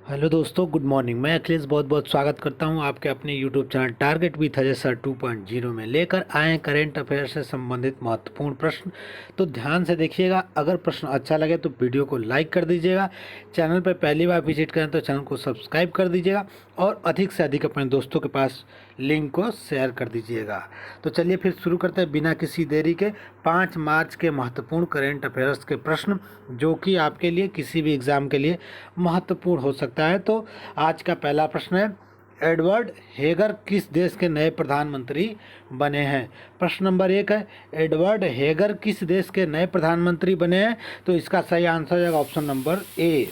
Hello दोस्तों, good morning. मैं अखिलेश बहुत बहुत स्वागत करता हूं आपके अपने YouTube channel target with Ajay sir 2.0 में। लेकर आए हैं करेंट अफेयर से संबंधित महत्वपूर्ण प्रश्न। तो ध्यान से देखिएगा। अगर प्रश्न अच्छा लगे तो वीडियो को लाइक कर दीजिएगा। चैनल पर पहली बार विजिट करें तो चैनल को सब्सक्राइब कर दीजिएगा और अधिक से अधिक अपने दोस्तों के पास लिंक को शेयर कर दीजिएगा। तो चलिए फिर शुरू करते हैं बिना किसी देरी के 5 मार्च के महत्वपूर्ण करेंट अफेयर्स के प्रश्न, जो कि आपके लिए किसी भी एग्ज़ाम के लिए महत्वपूर्ण हो सकता है। तो आज का पहला प्रश्न है, एडवर्ड हेगर किस देश के नए प्रधानमंत्री बने हैं? प्रश्न नंबर 1 है, एडवर्ड हेगर किस देश के नए प्रधानमंत्री बने हैं? तो इसका सही आंसर हो जाएगा ऑप्शन नंबर ए,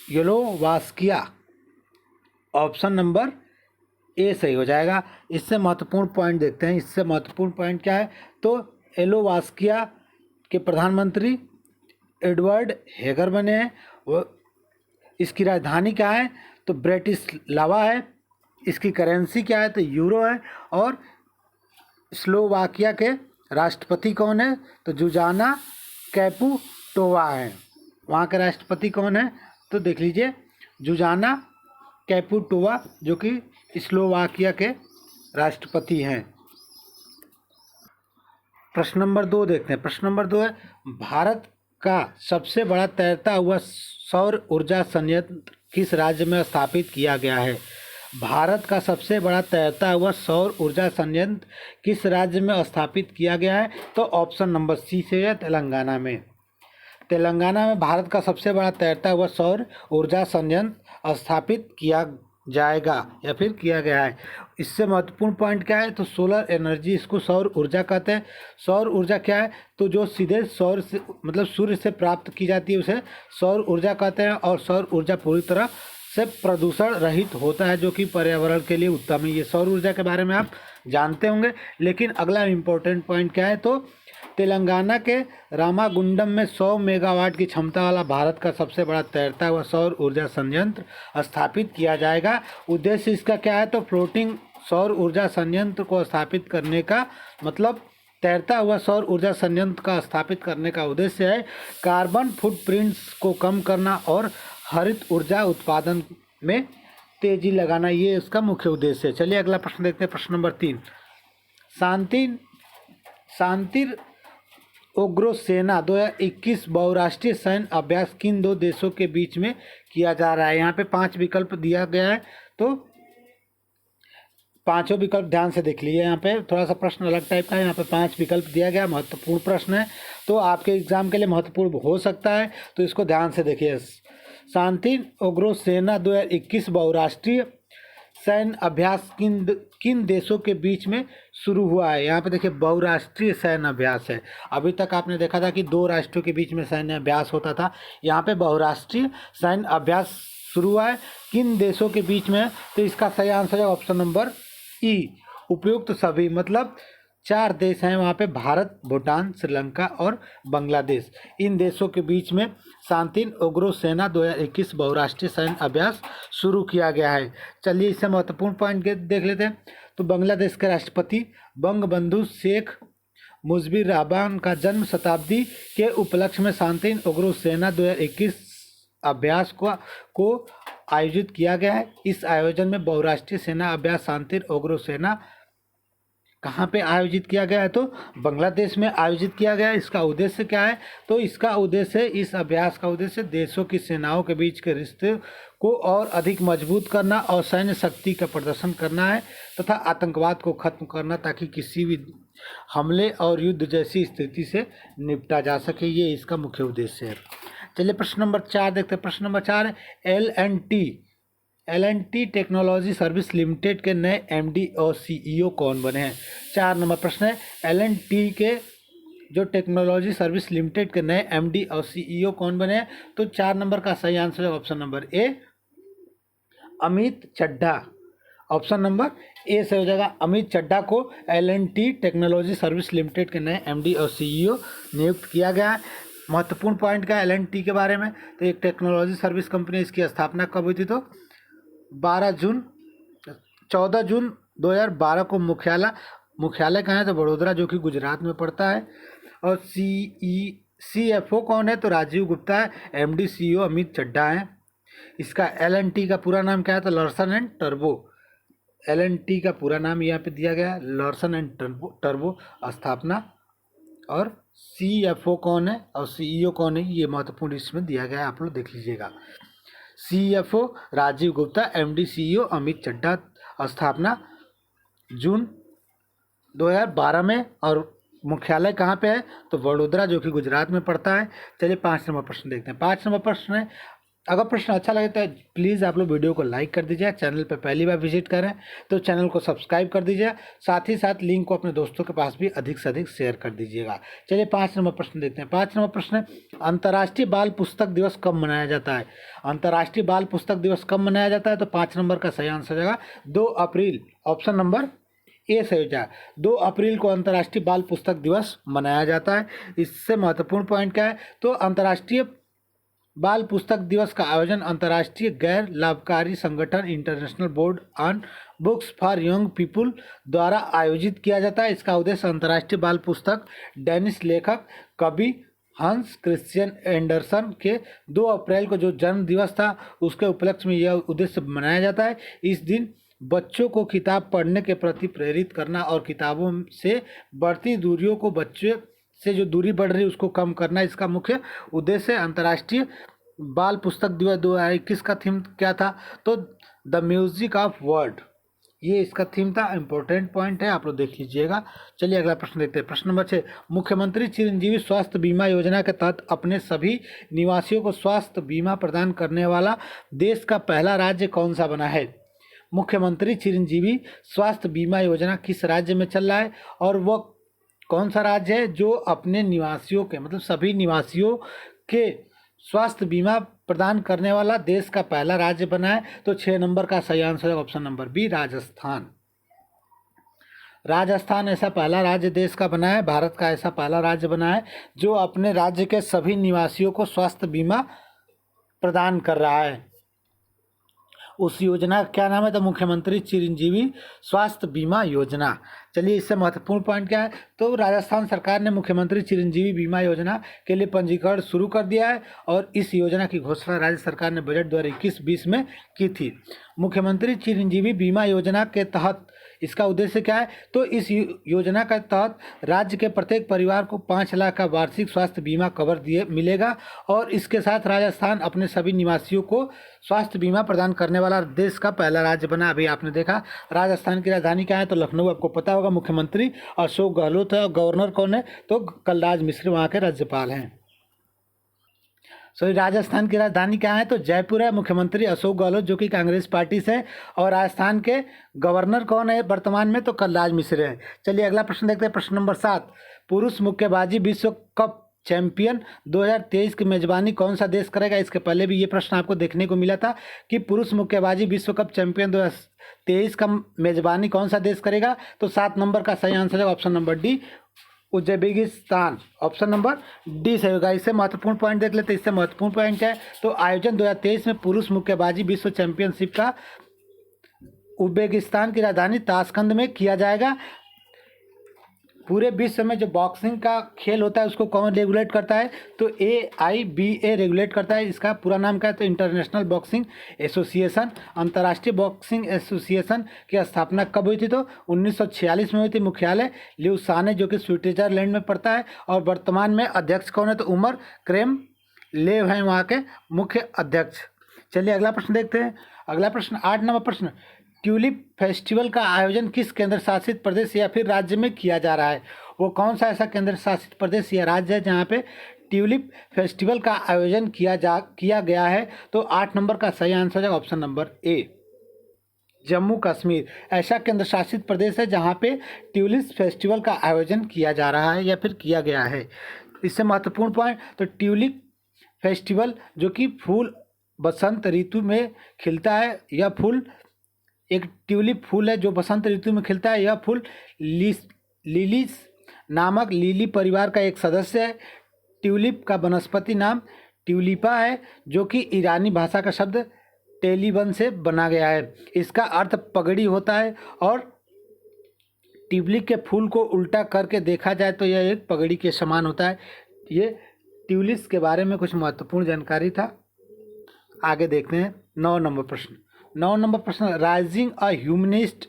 येलोवास्किया। ऑप्शन नंबर ए सही हो जाएगा। इससे महत्वपूर्ण पॉइंट देखते हैं। इससे महत्वपूर्ण पॉइंट क्या है? तो येलोवास्किया के प्रधानमंत्री एडवर्ड हेगर बने हैं। वो इसकी राजधानी क्या है? तो ब्रेटिस्लावा है। इसकी करेंसी क्या है? तो यूरो है। और स्लोवाकिया के राष्ट्रपति कौन है? तो जुजाना कैपुटोवा है। वहाँ के राष्ट्रपति कौन है? तो देख लीजिए, जुजाना कैपुटोवा, जो कि स्लोवाकिया के राष्ट्रपति हैं। प्रश्न नंबर 2 देखते हैं। प्रश्न नंबर 2 है, भारत का सबसे बड़ा तैरता हुआ सौर ऊर्जा संयंत्र किस राज्य में स्थापित किया गया है? भारत का सबसे बड़ा तैरता हुआ सौर ऊर्जा संयंत्र किस राज्य में स्थापित किया गया है? तो ऑप्शन नंबर सी से है, तेलंगाना में। तेलंगाना में भारत का सबसे बड़ा तैरता हुआ सौर ऊर्जा संयंत्र स्थापित किया जाएगा या फिर किया गया है। इससे महत्वपूर्ण पॉइंट क्या है? तो सोलर एनर्जी, इसको सौर ऊर्जा कहते हैं। सौर ऊर्जा क्या है? तो जो सीधे सौर से मतलब सूर्य से प्राप्त की जाती है उसे सौर ऊर्जा कहते हैं। और सौर ऊर्जा पूरी तरह से प्रदूषण रहित होता है, जो कि पर्यावरण के लिए उत्तम है। ये सौर ऊर्जा के बारे में आप जानते होंगे। लेकिन अगला इम्पोर्टेंट पॉइंट क्या है? तो तेलंगाना के रामागुंडम में 100 मेगावाट की क्षमता वाला भारत का सबसे बड़ा तैरता हुआ सौर ऊर्जा संयंत्र स्थापित किया जाएगा। उद्देश्य इसका क्या है? तो फ्लोटिंग सौर ऊर्जा संयंत्र को स्थापित करने का मतलब तैरता हुआ सौर ऊर्जा संयंत्र का स्थापित करने का उद्देश्य है कार्बन फुटप्रिंट्स को कम करना और हरित ऊर्जा उत्पादन में तेजी लगाना। ये इसका मुख्य उद्देश्य है। चलिए अगला प्रश्न देखते हैं। प्रश्न नंबर 3, शांतिर उग्र सेना 2021 बहुराष्ट्रीय सैन्य अभ्यास किन दो देशों के बीच में किया जा रहा है? यहाँ पे 5 विकल्प दिया गया है, तो पांचों विकल्प ध्यान से देख लीजिए। यहाँ पे थोड़ा सा प्रश्न अलग टाइप का है। यहाँ पे 5 विकल्प दिया गया, महत्वपूर्ण प्रश्न है, तो आपके एग्जाम के लिए महत्वपूर्ण हो सकता है, तो इसको ध्यान से देखिए। शांतिर उग्र सेना 2021 बहुराष्ट्रीय सैन्य अभ्यास किन देशों के बीच में शुरू हुआ है? यहाँ पे देखिए, बहुराष्ट्रीय सैन्य अभ्यास है। अभी तक आपने देखा था कि 2 राष्ट्रों के बीच में सैन्य अभ्यास होता था। यहाँ पे बहुराष्ट्रीय सैन्य अभ्यास शुरू हुआ है। किन देशों के बीच में है? तो इसका सही आंसर है ऑप्शन नंबर ई, उपयुक्त सभी। मतलब 4 देश हैं वहाँ पे, भारत, भूटान, श्रीलंका और बांग्लादेश। इन देशों के बीच में शांतिर उग्र सेना 2021 बहुराष्ट्रीय सैन्य अभ्यास शुरू किया गया है। चलिए इससे महत्वपूर्ण पॉइंट देख लेते हैं। तो बांग्लादेश के राष्ट्रपति बंगबंधु शेख मुजीबुर रहमान का जन्म शताब्दी के उपलक्ष्य में शांतिर उग्र सेना 2021 अभ्यास को आयोजित किया गया है। इस आयोजन में बहुराष्ट्रीय सेना अभ्यास शांतिर उग्र सेना कहाँ पे आयोजित किया गया है? तो बांग्लादेश में आयोजित किया गया है। इसका उद्देश्य क्या है? तो इसका उद्देश्य, इस अभ्यास का उद्देश्य देशों की सेनाओं के बीच के रिश्ते को और अधिक मजबूत करना और सैन्य शक्ति का प्रदर्शन करना है तथा आतंकवाद को खत्म करना, ताकि किसी भी हमले और युद्ध जैसी स्थिति से निपटा जा सके। ये इसका मुख्य उद्देश्य है। चलिए प्रश्न नंबर 4 देखते हैं। प्रश्न नंबर 4 है, L and T technology service limited के नए एमडी और सीईओ कौन बने हैं? 4 नंबर प्रश्न है, एल एंड टी के जो टेक्नोलॉजी सर्विस लिमिटेड के नए एमडी और सीईओ कौन बने हैं? तो 4 नंबर का सही आंसर है option number A, Amit Chadha. Option number A से हो जाएगा। अमित चड्ढा को एल&टी टेक्नोलॉजी सर्विस लिमिटेड के नए एमडी और सीईओ नियुक्त किया गया है। महत्वपूर्ण पॉइंट का एल&टी के बारे में, तो एक टेक्नोलॉजी सर्विस कंपनी, इसकी स्थापना कब हुई थी? तो 14 जून 2012 को। मुख्यालय कहाँ है? तो वडोदरा, जो कि गुजरात में पड़ता है। और सीएफओ कौन है? तो राजीव गुप्ता है। एमडी सीईओ अमित चड्ढा है। इसका LNT का पूरा नाम क्या है? तो लार्सन एंड टर्बो। LNT का पूरा नाम यहाँ पे दिया गया है, लार्सन एंड टर्बो स्थापना। और CFO कौन है और CEO कौन है, ये महत्वपूर्ण इसमें दिया गया है, आप लोग देख लीजिएगा। CFO Rajiv Gupta, MD CEO Amit Chadha, स्थापना जून 2012 में, और मुख्यालय कहाँ पे है? तो वडोदरा, जो कि गुजरात में पड़ता है। चलिए 5 नंबर प्रश्न देखते हैं। 5 नंबर प्रश्न है, अगर प्रश्न अच्छा लगे तो प्लीज़ आप लोग वीडियो को लाइक कर दीजिए। चैनल पर पहली बार विजिट करें तो चैनल को सब्सक्राइब कर दीजिए, साथ ही साथ लिंक को अपने दोस्तों के पास भी अधिक से अधिक शेयर कर दीजिएगा। चलिए 5 नंबर प्रश्न देखते हैं। 5 नंबर प्रश्न है, अंतर्राष्ट्रीय बाल पुस्तक दिवस कब मनाया जाता है? अंतर्राष्ट्रीय बाल पुस्तक दिवस कब मनाया जाता है? तो 5 नंबर का सही आंसर हो जाएगा 2 अप्रैल। ऑप्शन नंबर ए सही हो जाएगा। 2 अप्रैल को अंतर्राष्ट्रीय बाल पुस्तक दिवस मनाया जाता है। इससे महत्वपूर्ण पॉइंट क्या है? तो अंतर्राष्ट्रीय बाल पुस्तक दिवस का आयोजन अंतर्राष्ट्रीय गैर लाभकारी संगठन international board on books for young people द्वारा आयोजित किया जाता है। इसका उद्देश्य अंतर्राष्ट्रीय बाल पुस्तक डेनिश लेखक कवि हंस क्रिश्चियन एंडरसन के 2 अप्रैल को जो जन्म दिवस था उसके उपलक्ष्य में यह उद्देश्य मनाया जाता है। इस दिन बच्चों को किताब पढ़ने के प्रति प्रेरित करना और किताबों से बढ़ती दूरियों को, बच्चे से जो दूरी बढ़ रही है उसको कम करना इसका मुख्य उद्देश्य है। अंतर्राष्ट्रीय बाल पुस्तक दिवस 2021 का थीम क्या था? तो द म्यूजिक ऑफ वर्ड, ये इसका थीम था। इंपॉर्टेंट पॉइंट है, आप लोग देख लीजिएगा। चलिए अगला प्रश्न देखते हैं। प्रश्न नंबर 6, मुख्यमंत्री चिरंजीवी स्वास्थ्य बीमा योजना के तहत अपने सभी निवासियों को स्वास्थ्य बीमा प्रदान करने वाला देश का पहला राज्य कौन सा बना है? मुख्यमंत्री चिरंजीवी स्वास्थ्य बीमा योजना किस राज्य में चल रहा है और वह कौन सा राज्य है जो अपने निवासियों के, मतलब सभी निवासियों के स्वास्थ्य बीमा प्रदान करने वाला देश का पहला राज्य बना है? तो 6 नंबर का सही आंसर है option number B, Rajasthan. Rajasthan ऐसा पहला राज्य देश का बना है, भारत का ऐसा पहला राज्य बना है जो अपने राज्य के सभी निवासियों को स्वास्थ्य बीमा प्रदान कर रहा है। उस योजना का क्या नाम है? तो मुख्यमंत्री चिरंजीवी स्वास्थ्य बीमा योजना। चलिए इससे महत्वपूर्ण पॉइंट क्या है? तो राजस्थान सरकार ने मुख्यमंत्री चिरंजीवी बीमा योजना के लिए पंजीकरण शुरू कर दिया है और इस योजना की घोषणा राज्य सरकार ने बजट 2021-20 में की थी। मुख्यमंत्री चिरंजीवी बीमा योजना के तहत इसका उद्देश्य क्या है? तो इस योजना के तहत राज्य के प्रत्येक परिवार को 5 लाख का वार्षिक स्वास्थ्य बीमा कवर दिए मिलेगा और इसके साथ राजस्थान अपने सभी निवासियों को स्वास्थ्य बीमा प्रदान करने वाला देश का पहला राज्य बना। अभी आपने देखा राजस्थान की राजधानी क्या है? तो लखनऊ, आपको पता होगा। मुख्यमंत्री अशोक गहलोत है और गवर्नर कौन है? तो कलराज मिश्र वहाँ के राज्यपाल हैं। राजस्थान की राजधानी क्या है? तो जयपुर है। मुख्यमंत्री अशोक गहलोत जो कि कांग्रेस पार्टी से, और राजस्थान के गवर्नर कौन है वर्तमान में? तो कलराज मिश्र है। चलिए अगला प्रश्न देखते हैं। प्रश्न नंबर 7, पुरुष मुक्केबाजी विश्व कप चैंपियन 2023 की मेजबानी कौन सा देश करेगा? इसके पहले भी ये प्रश्न आपको देखने को मिला था कि पुरुष मुक्केबाजी विश्व कप चैंपियन 2023 का मेजबानी कौन सा देश करेगा? तो 7 नंबर का सही आंसर है option number D, Uzbekistan. Option number D सही होगा। इससे महत्वपूर्ण पॉइंट देख लेते हैं। इससे महत्वपूर्ण पॉइंट क्या है? तो आयोजन 2023 में पुरुष मुक्केबाजी विश्व चैंपियनशिप का उज्बेकिस्तान की राजधानी ताशकंद में किया जाएगा। पूरे विश्व में जो बॉक्सिंग का खेल होता है उसको कौन रेगुलेट करता है? तो AIBA रेगुलेट करता है। इसका पूरा नाम क्या है? तो इंटरनेशनल बॉक्सिंग एसोसिएशन। अंतर्राष्ट्रीय बॉक्सिंग एसोसिएशन की स्थापना कब हुई थी? तो 1946 में हुई थी। मुख्यालय ल्यूसाने जो कि स्विट्जरलैंड में पड़ता है और वर्तमान में अध्यक्ष कौन है? तो उमर क्रेमलेव हैं वहाँ के मुख्य अध्यक्ष। चलिए अगला प्रश्न देखते हैं। अगला प्रश्न 8 नंबर प्रश्न, ट्यूलिप फेस्टिवल का आयोजन किस केंद्र शासित प्रदेश या फिर राज्य में किया जा रहा है? वो कौन सा ऐसा केंद्र शासित प्रदेश या राज्य है जहाँ पे ट्यूलिप फेस्टिवल का आयोजन किया गया है? तो 8 नंबर का सही आंसर है ऑप्शन नंबर ए, जम्मू कश्मीर। ऐसा केंद्र शासित प्रदेश है जहाँ पे ट्यूलिप फेस्टिवल का आयोजन किया जा रहा है या फिर किया गया है। इससे महत्वपूर्ण पॉइंट, तो ट्यूलिप फेस्टिवल जो कि फूल बसंत ऋतु में खिलता है, यह फूल एक ट्यूलिप फूल है जो बसंत ऋतु में खिलता है। यह फूल लिलीस नामक लिली परिवार का एक सदस्य है। ट्यूलिप का वनस्पति नाम ट्यूलिपा है जो कि ईरानी भाषा का शब्द टेलीबन से बना गया है। इसका अर्थ पगड़ी होता है और ट्यूलिप के फूल को उल्टा करके देखा जाए तो यह एक पगड़ी के समान होता है। ये ट्यूलिप्स के बारे में कुछ महत्वपूर्ण जानकारी था। आगे देखते हैं 9 नंबर प्रश्न। 9 नंबर प्रश्न, rising a humanist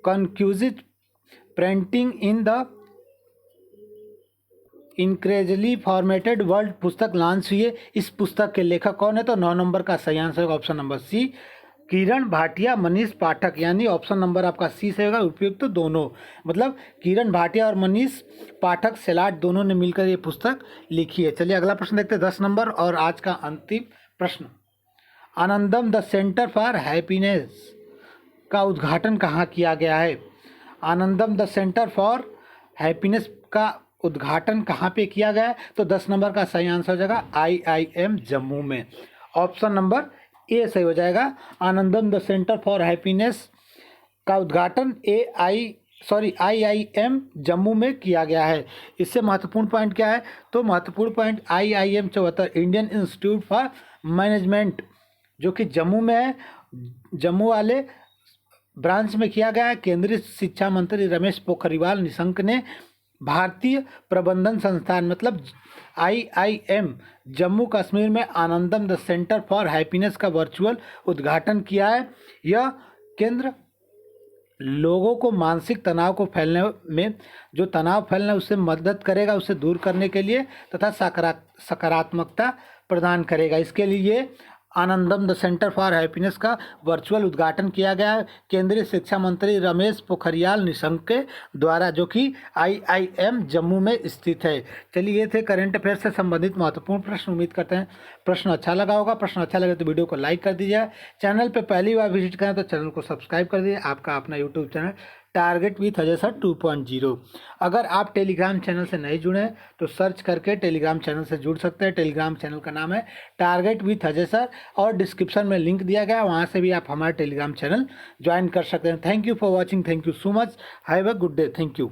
conclusive printing in the increasingly formatted world पुस्तक लॉन्च हुई है। इस पुस्तक के लेखक कौन है? तो 9 नंबर का सही आंसर होगा ऑप्शन नंबर सी, किरण भाटिया, मनीष पाठक, यानी ऑप्शन नंबर आपका सी से होगा उपयुक्त तो दोनों, मतलब किरण भाटिया और मनीष पाठक सेलाट दोनों ने मिलकर ये पुस्तक लिखी है। चलिए अगला प्रश्न देखते हैं 10 नंबर और आज का अंतिम प्रश्न। आनंदम द सेंटर फॉर हैप्पीनेस का उद्घाटन कहाँ किया गया है? आनंदम द सेंटर फॉर हैप्पीनेस का उद्घाटन कहाँ पे किया गया है? तो 10 नंबर का सही आंसर हो जाएगा IIM जम्मू में, ऑप्शन नंबर ए सही हो जाएगा। आनंदम द सेंटर फॉर हैप्पीनेस का उद्घाटन IIM जम्मू में किया गया है। इससे महत्वपूर्ण पॉइंट क्या है? तो महत्वपूर्ण point IIM 74 Indian institute for management जो कि जम्मू में है, जम्मू वाले ब्रांच में किया गया है। केंद्रीय शिक्षा मंत्री रमेश पोखरियाल निशंक ने भारतीय प्रबंधन संस्थान मतलब IIM जम्मू कश्मीर में आनंदम द सेंटर फॉर हैप्पीनेस का वर्चुअल उद्घाटन किया है। यह केंद्र लोगों को मानसिक तनाव को फैलने में, जो तनाव फैलना है उससे मदद करेगा, उसे दूर करने के लिए तथा सकारात्मकता प्रदान करेगा। इसके लिए आनंदम द सेंटर फॉर हैप्पीनेस का वर्चुअल उद्घाटन किया गया है केंद्रीय शिक्षा मंत्री रमेश पोखरियाल निशंक के द्वारा, जो कि IIM जम्मू में स्थित है। चलिए ये थे करंट अफेयर से संबंधित महत्वपूर्ण प्रश्न। उम्मीद करते हैं प्रश्न अच्छा लगा होगा। प्रश्न अच्छा लगे तो वीडियो को लाइक कर दीजिए। चैनल पर पहली बार विजिट करें तो चैनल को सब्सक्राइब कर दीजिए। आपका अपना YouTube channel target with Ajay sir 2.0। अगर आप टेलीग्राम चैनल से नहीं जुड़े हैं तो सर्च करके टेलीग्राम चैनल से जुड़ सकते हैं। टेलीग्राम चैनल का नाम है टारगेट विथ अजय सर और डिस्क्रिप्शन में लिंक दिया गया है, वहाँ से भी आप हमारे टेलीग्राम चैनल ज्वाइन कर सकते हैं। Thank you for watching, thank you so much, have a good day, thank you.